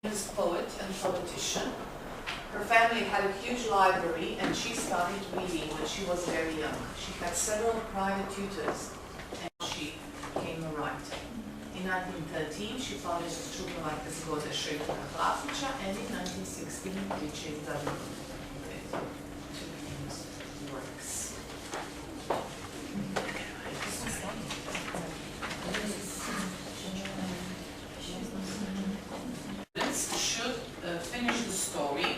famous poet and politician. Her family had a huge library and she started reading when she was very young. She had several private tutors and she became a writer. In 1913 she published Čudnovate zgode Šeljka Hlasića and in 1916 Priče iz Zagreba. Two famous works. Should finish the story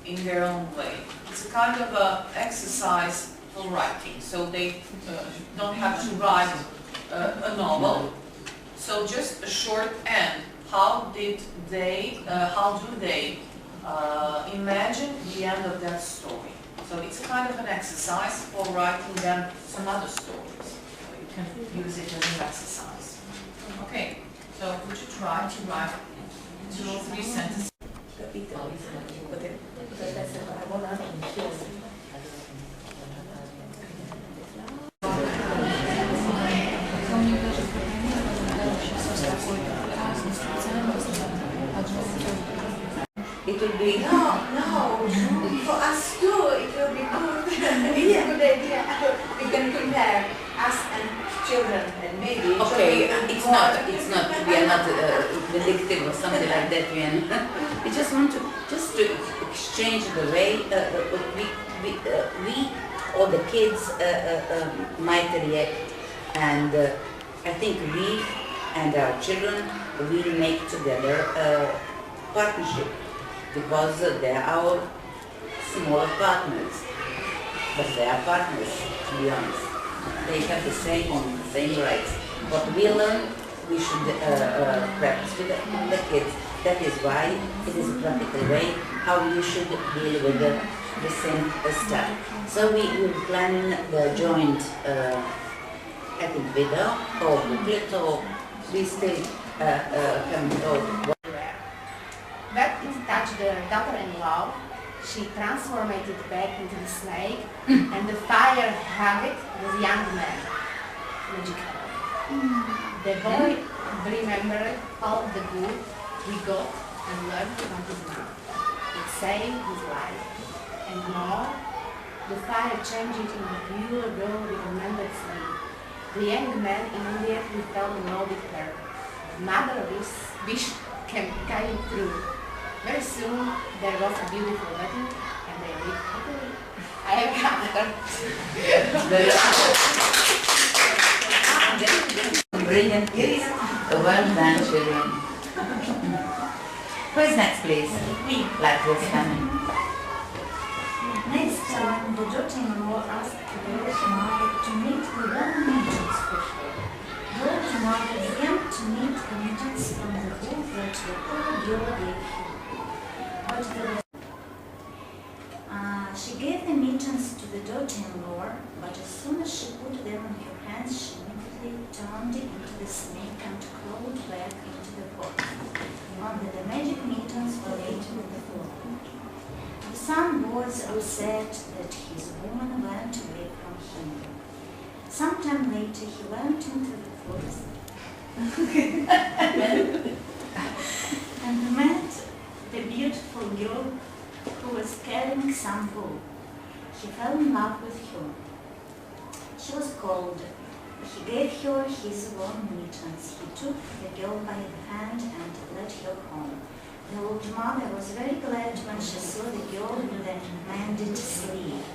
in their own way. It's a kind of an exercise for writing, so they don't have to write a novel. So just a short end. How do they imagine the end of that story? So it's a kind of an exercise for writing them some other stories. So you can use it as an exercise. Okay, so would you try to write 2 or 3 sentences? It will be no. For us too, it will be good. It's a good idea. We can compare us and children, and maybe. Okay, it's not. We are not vindictive or something like that. We just want to exchange the way we or the kids might react, and I think we and our children will make together a partnership. Because they are our smaller partners, but they are partners, to be honest. They have the same rights. What we learn, we should practice with the kids. That is why it is a practical way how we should deal with the same stuff. So we will plan the joint, I think, video or booklet, or we still haven't thought. That touched the daughter-in-law. She transformed it back into the snake, and the fire hugged the young man, magically. The boy remembered all the good we got and learned from his mom. It saved his life. And more, the fire changed it into a pure girl with a remembered sleep. The young man immediately fell in love with her. The mother of his wish came true. Very soon there was a beautiful wedding and they lived happily ever after. Brilliant kids. Well done, children. Who is next, please? Latvia's coming. Next time, the daughter-in-law asked George's mother to meet the well-meetings for her. George's mother began to meet commitments from the book that the poor girl gave him. But she gave the mittens to the daughter-in-law, but as soon as she put them in her hands, she immediately turned into the snake and crawled back into the pot. Only the magic mittens were laid on the floor. The son was upset that his woman went away from him. Sometime later, he went into the forest and met the beautiful girl who was carrying some wool. He fell in love with her. She was cold. He gave her his warm mittens. He took the girl by the hand and led her home. The old mother was very glad when she saw the girl with the mended sleeve.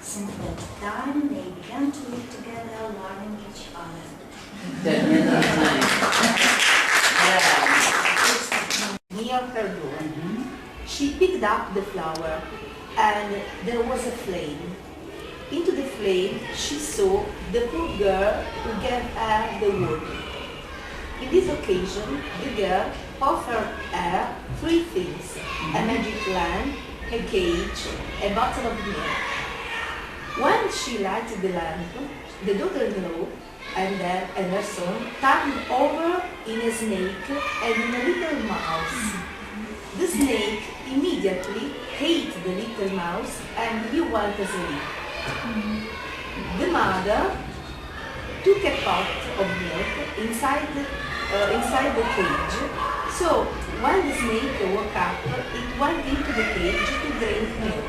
Since that time, they began to live together, loving each other. Near her door, she picked up the flower and there was a flame. Into the flame she saw the poor girl who gave her the wood. In this occasion, the girl offered her 3 things: a magic lamp, a cage, a bottle of milk. When she lighted the lamp, the daughter-in-law and her son turned over in a snake and in a little mouse. The snake immediately ate the little mouse and he went asleep. The mother took a pot of milk inside the cage. So when the snake woke up, it went into the cage to drink milk.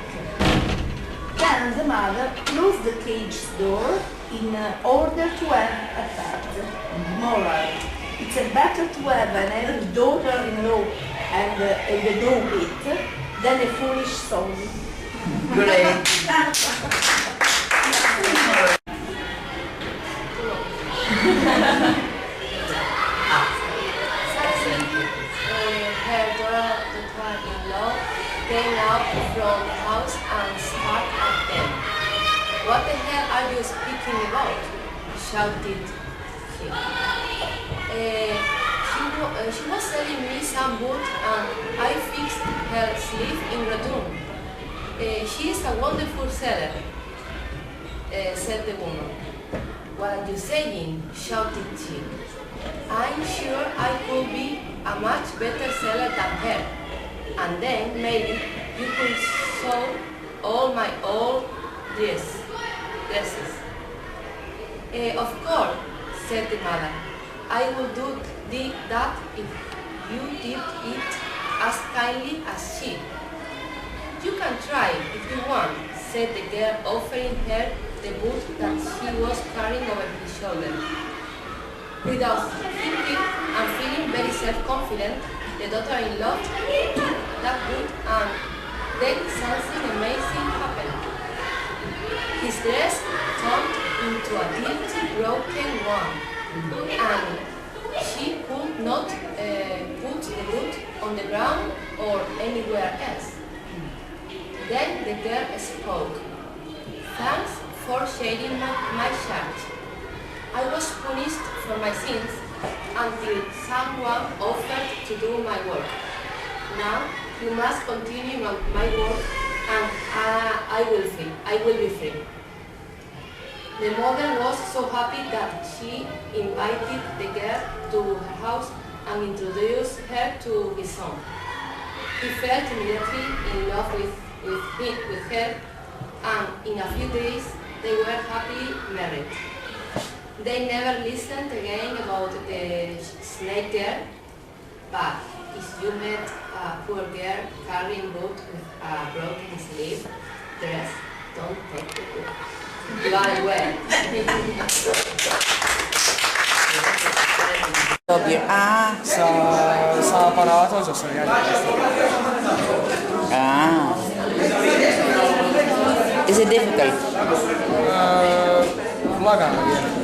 Then the mother closed the cage's door in order to have a pet. Moral: it's better to have an evil daughter-in-law and a dog it than a foolish son. Great. Her daughter-in-law came out from the house and started at them. "What the hell are you speaking about?" shouted he. She was selling me some wood and I fixed her sleeve in return. She is a wonderful seller, said the woman. "What are you saying?" shouted she. "I'm sure I could be a much better seller than her, and then maybe you could sell all my old dresses." "Of course," said the mother. "I will do that if you did it as kindly as she." "You can try if you want," said the girl, offering her the boot that she was carrying over his shoulder. Without thinking and feeling very self-confident, the daughter-in-law took that boot and then something amazing happened. His dress turned into a dirty, broken one, and she could not put the boot on the ground or anywhere else. Then the girl spoke. "Thanks for sharing my shirt. I was punished for my sins until someone offered to do my work. Now you must continue my work and I will be free." The mother was so happy that she invited the girl to her house and introduced her to his son. He fell immediately in love with her, and in a few days they were happily married. They never listened again about the snake girl, but if you met a poor girl carrying boot with a broken sleeve dress, don't take the boot. Very well. Sa apparato sono gli Ah. Is it difficult?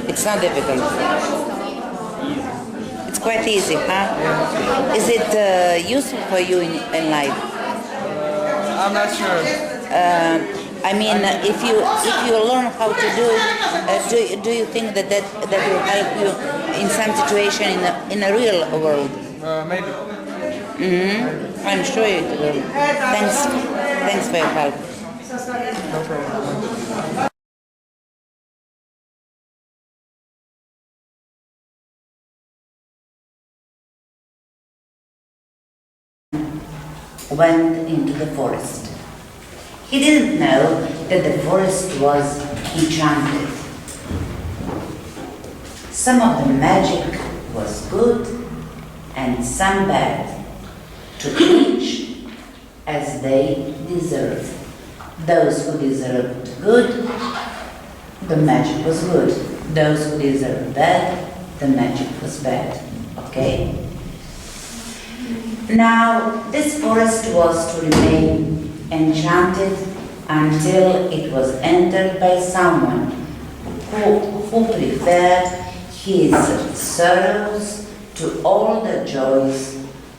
It's not difficult. It's quite easy, huh? Is it useful for you in life? I'm not sure. I mean, if you learn how to do it, do you think that will help you in some situation in a real world? Maybe. Mm-hmm. I'm sure it will. Thanks for your help. No problem. Went into the forest. He didn't know that the forest was enchanted. Some of the magic was good and some bad, to each as they deserved. Those who deserved good, the magic was good. Those who deserved bad, the magic was bad. Okay? Now, this forest was to remain enchanted until it was entered by someone who preferred his sorrows to all the joys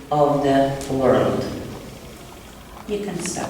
of the world. You can stop.